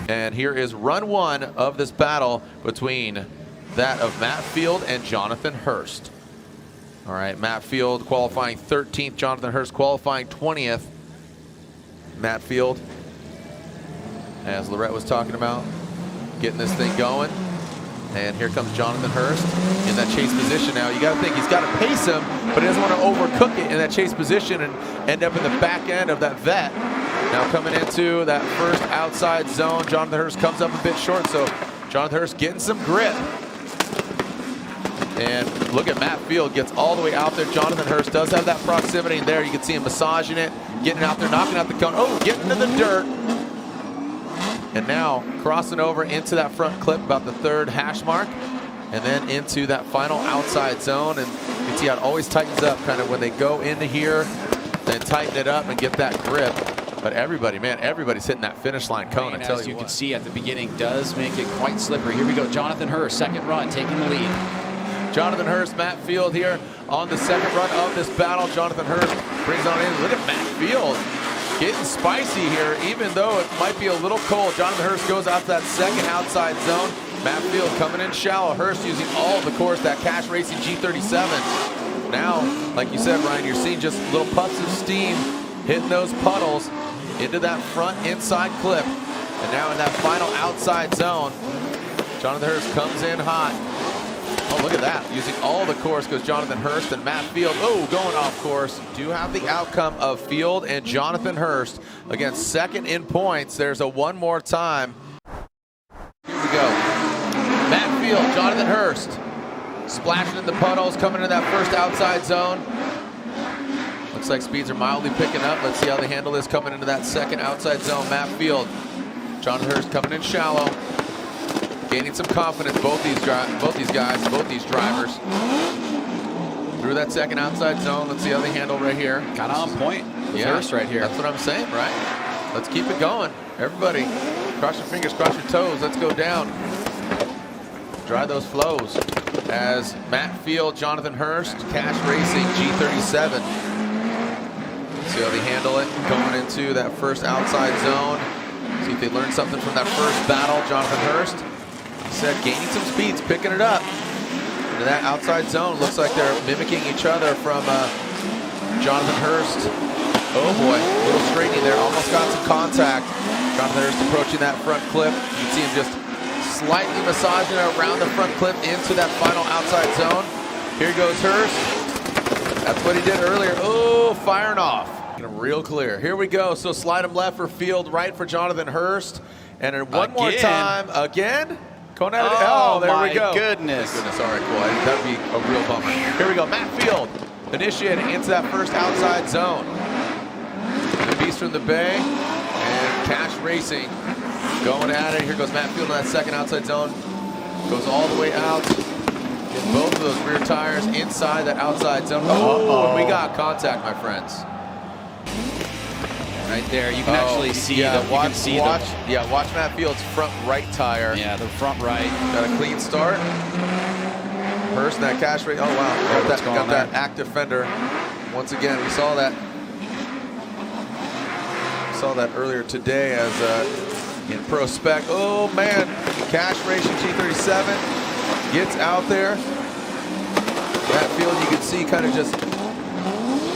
And here is run one of this battle between that of Matt Field and Jonathan Hurst. All right, Matt Field qualifying 13th, Jonathan Hurst qualifying 20th. Matt Field, as Lorette was talking about, getting this thing going. And here comes Jonathan Hurst in that chase position now. You got to think he's got to pace him, but he doesn't want to overcook it in that chase position and end up in the back end of that vet. Now coming into that first outside zone, Jonathan Hurst comes up a bit short, so Jonathan Hurst getting some grip. And look at Matt Field, gets all the way out there. Jonathan Hurst does have that proximity in there. You can see him massaging it, getting out there, knocking out the cone. Oh, getting to the dirt. And now crossing over into that front clip about the third hash mark, and then into that final outside zone. And you can see how it always tightens up kind of when they go into here, then tighten it up and get that grip. But everybody, man, everybody's hitting that finish line cone. I tell you, you can see at the beginning, does make it quite slippery. Here we go, Jonathan Hurst, second run, taking the lead. Jonathan Hurst, Matt Field here on the second run of this battle. Jonathan Hurst brings on in. Look at Matt Field getting spicy here, even though it might be a little cold. Jonathan Hurst goes out to that second outside zone. Matt Field coming in shallow. Hurst using all of the course, that Cash Racing G37. Now, like you said, Ryan, you're seeing just little puffs of steam hitting those puddles into that front inside clip. And now in that final outside zone, Jonathan Hurst comes in hot. Oh, look at that. Using all the course goes Jonathan Hurst and Matt Field. Oh, going off course. Do have the outcome of Field and Jonathan Hurst. Again, second in points. There's a one more time. Here we go. Matt Field, Jonathan Hurst. Splashing in the puddles, coming into that first outside zone. Looks like speeds are mildly picking up. Let's see how they handle this coming into that second outside zone. Matt Field, Jonathan Hurst coming in shallow. Gaining some confidence, both these drivers. Through that second outside zone. Let's see how they handle right here. Kind of on point. Hurst right here. That's what I'm saying, right? Let's keep it going. Everybody, cross your fingers, cross your toes. Let's go down. Dry those flows. As Matt Field, Jonathan Hurst, Cash Racing G37. See how they handle it. Going into that first outside zone. See if they learned something from that first battle. Jonathan Hurst said gaining some speeds, picking it up into that outside zone. Looks like they're mimicking each other from Jonathan Hurst. Oh boy, a little straightening there, almost got some contact. Jonathan Hurst approaching that front clip. You can see him just slightly massaging around the front clip into that final outside zone. Here goes Hurst. That's what he did earlier. Oh, firing off. Real clear. Here we go. So slide him left for Field, right for Jonathan Hurst. And then one more time. Again? Going at it. Oh, there we go. Goodness. Thank goodness. All right, cool. That'd be a real bummer. Here we go. Matt Field initiating into that first outside zone. The Beast from the Bay and Cash Racing going at it. Here goes Matt Field in that second outside zone. Goes all the way out. Get both of those rear tires inside that outside zone. Oh, and we got contact, my friends. Right there, you can actually see watch Matt Field's front right tire. Yeah, the front right. Got a clean start. Hurst that Cash Racing. Oh wow, got that active fender. Once again, we saw that. Earlier today as in Pro Spec. Oh man, Cash Racing G37 gets out there. Matt Field, you can see kind of just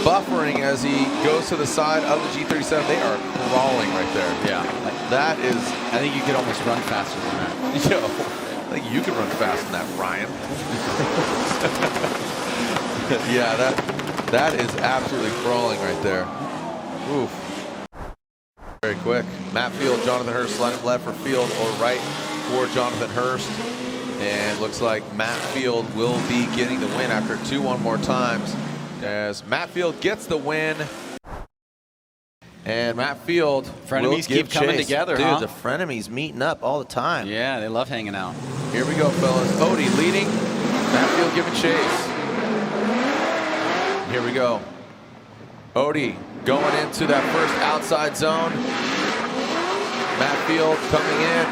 buffering as he goes to the side of the G37. They are crawling right there. Yeah. Like, that is... I think you could almost run faster than that. Yo, I think you can run fast than that, Ryan. Yeah, that is absolutely crawling right there. Oof. Very quick. Matt Field, Jonathan Hurst, sliding left for Field or right for Jonathan Hurst. And looks like Matt Field will be getting the win after one more times. As Matt Field gets the win. And Matt Field frenemies keep coming together, Dude, the frenemies meeting up all the time. Yeah, they love hanging out. Here we go, fellas. Odie leading. Matt Field giving chase. Here we go. Odie going into that first outside zone. Matt Field coming in.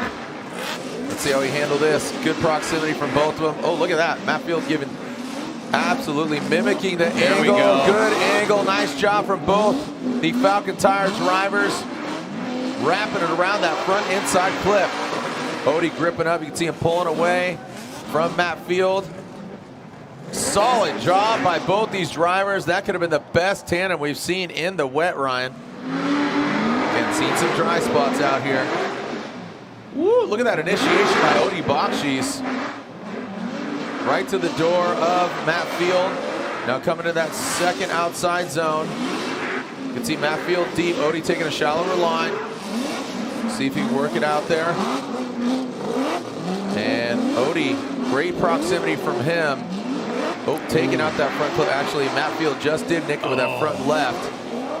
Let's see how he handled this. Good proximity from both of them. Oh, look at that. Matt Field giving absolutely mimicking the there angle. We go. Good angle. Nice job from both the Falcon Tire drivers. wrapping it around that front inside clip. Odie gripping up. You can see him pulling away from Matt Field. Solid job by both these drivers. That could have been the best tandem we've seen in the wet, Ryan. And seen some dry spots out here. Woo, look at that initiation by Odi Bakchis. Right to the door of Matt Field. Now coming to that second outside zone. You can see Matt Field deep. Odie taking a shallower line. See if he can work it out there. And Odie, great proximity from him. Oh, taking out that front clip. Actually, Matt Field just did nick it with that front left.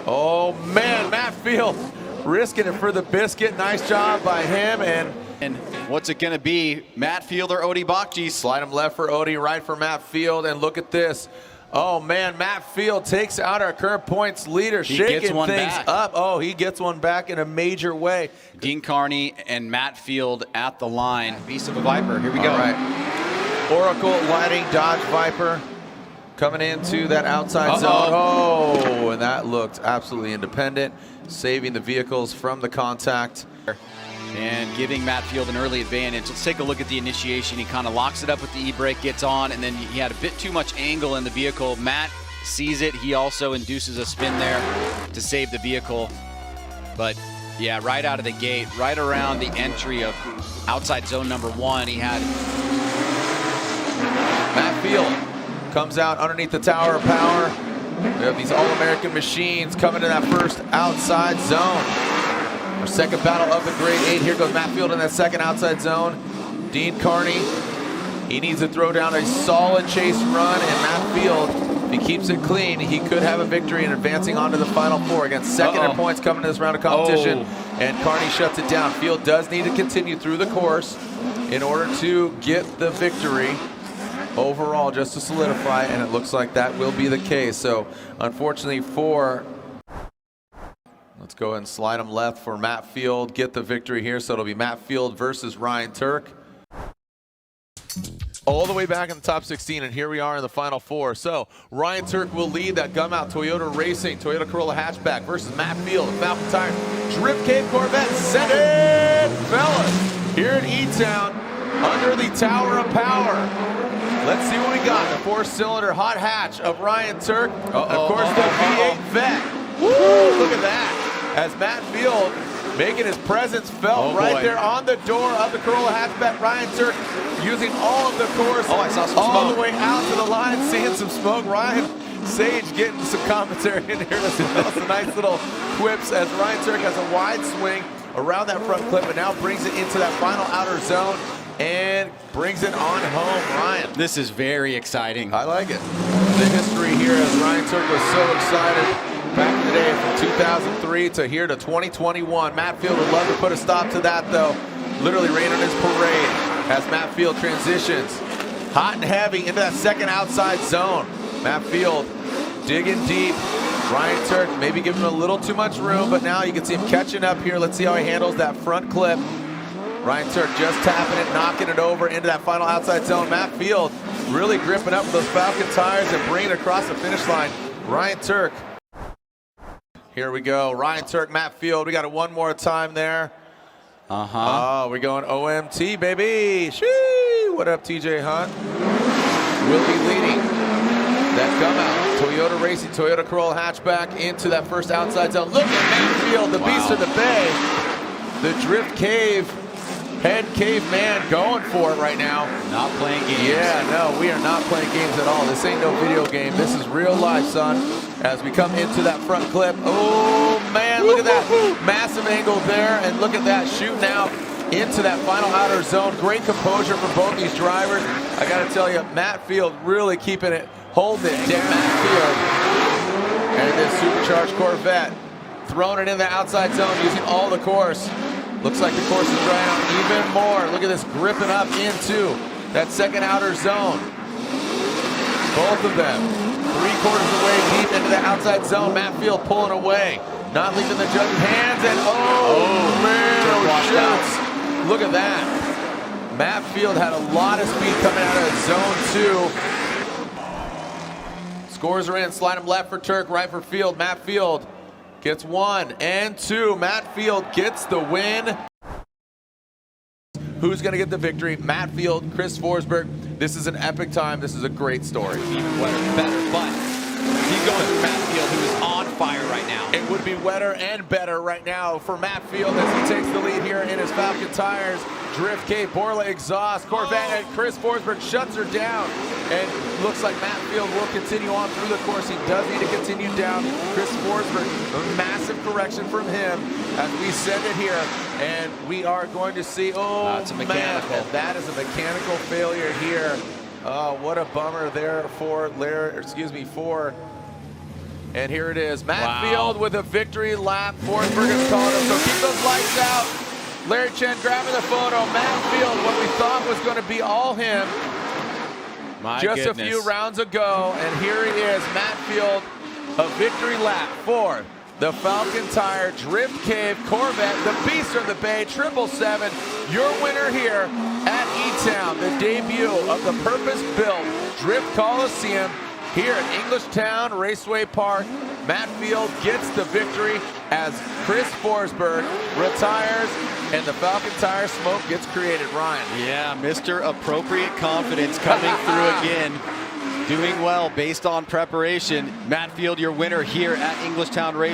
Oh, man, Matt Field risking it for the biscuit. Nice job by him. And what's it going to be? Matt Field or Odi Bakchis? Slide him left for Odie, right for Matt Field. And look at this. Oh, man, Matt Field takes out our current points leader, shaking things up. Oh, he gets one back in a major way. Dean Kearney and Matt Field at the line. Beast of a Viper. Here we go. All right. Oracle Lighting Dodge Viper coming into that outside zone. Oh, and that looked absolutely independent, saving the vehicles from the contact. And giving Matt Field an early advantage. Let's take a look at the initiation. He kind of locks it up with the e-brake, gets on, and then he had a bit too much angle in the vehicle. Matt sees it. He also induces a spin there to save the vehicle. But yeah, right out of the gate, right around the entry of outside zone number 1, he had Matt Field comes out underneath the tower of power. We have these All-American machines coming to that first outside zone. Our second battle of the grade 8. Here goes Matt Field in that second outside zone. Dean Kearney, he needs to throw down a solid chase run, and Matt Field, if he keeps it clean, he could have a victory in advancing on to the Final Four. Against second in points coming to this round of competition, and Kearney shuts it down. Field does need to continue through the course in order to get the victory overall, just to solidify, and it looks like that will be the case. So unfortunately for, let's go ahead and slide him left for Matt Field, get the victory here. So it'll be Matt Field versus Ryan Turk. All the way back in the top 16, and here we are in the Final Four. So Ryan Turk will lead that Gumout Toyota Racing Toyota Corolla hatchback versus Matt Field, the Falcon Tire Drift Cave Corvette. Send it, fellas, here in E-Town under the Tower of Power. Let's see what we got. The 4-cylinder hot hatch of Ryan Turk. And of course, the V8 Vet. Woo, look at that. As Matt Field making his presence felt right there on the door of the Corolla hatchback. Ryan Turk using all of the course I saw some all smoke. the way out to the line, seeing some smoke. Ryan Sage getting some commentary in here as well. Some nice little quips as Ryan Turk has a wide swing around that front clip, but now brings it into that final outer zone and brings it on home. Ryan, This is very exciting. I like it. The history here as Ryan Turk was so excited back in the day from 2003 to here to 2021. Matt Field would love to put a stop to that, though. Literally rain on his parade as Matt Field transitions hot and heavy into that second outside zone. Matt Field digging deep. Ryan Turk maybe giving him a little too much room, but now you can see him catching up here. Let's see how he handles that front clip. Ryan Turk just tapping it, knocking it over into that final outside zone. Matt Field really gripping up with those Falcon tires and bringing it across the finish line. Ryan Turk. Here we go. Ryan Turk, Matt Field. We got it one more time there. Oh, we're going OMT, baby. Shee! What up, TJ Hunt? Will be leading that Gumout Toyota Racing Toyota Corolla hatchback into that first outside zone. Look at Matt Field, the beast of the bay. The Drift Cave. Head caveman going for it right now. Not playing games. Yeah, no, we are not playing games at all. This ain't no video game. This is real life, son. As we come into that front clip. Oh, man, look at that massive angle there. And look at that shooting out into that final outer zone. Great composure for both these drivers. I got to tell you, Matt Field really keeping it, holding it down. Matt Field and this supercharged Corvette throwing it in the outside zone using all the course. Looks like the course is drying out even more. Look at this gripping up into that second outer zone. Both of them 3/4 of the way deep into the outside zone. Matt Field pulling away, not leaving the judge's hands, and man, shoots. Look at that. Matt Field had a lot of speed coming out of zone 2. Scores are in. Slide him left for Turk, right for Field. Matt Field gets 1 and 2. Matt Field gets the win. Who's going to get the victory? Matt Field, Chris Forsberg. This is an epic time. This is a great story. Even better, but he's going with Matt Field, who is on fire right now. It would be wetter and better right now for Matt Field as he takes the lead here in his Falcon Tires Drift K Borla exhaust. Corvette and Chris Forsberg shuts her down, and looks like Matt Field will continue on through the course. He does need to continue down. Chris Forsberg, a massive correction from him as we send it here, and we are going to see. Oh, that's a mechanical. Man, that is a mechanical failure here. Oh, what a bummer there for and here it is. Matt Field with a victory lap. Forsberg is calling him, so keep those lights out. Larry Chen grabbing the photo. Matt Field, what we thought was going to be all him just a few rounds ago. And here he is, Matt Field, a victory lap for the Falcon Tire Drift Cave Corvette, the Beast of the Bay 777. Your winner here at E-Town, the debut of the purpose-built Drift Coliseum here at Englishtown Raceway Park. Matt Field gets the victory as Chris Forsberg retires and the Falcon Tire smoke gets created. Ryan. Yeah, Mr. Appropriate Confidence coming through again. Doing well based on preparation. Matt Field, your winner here at Englishtown Race.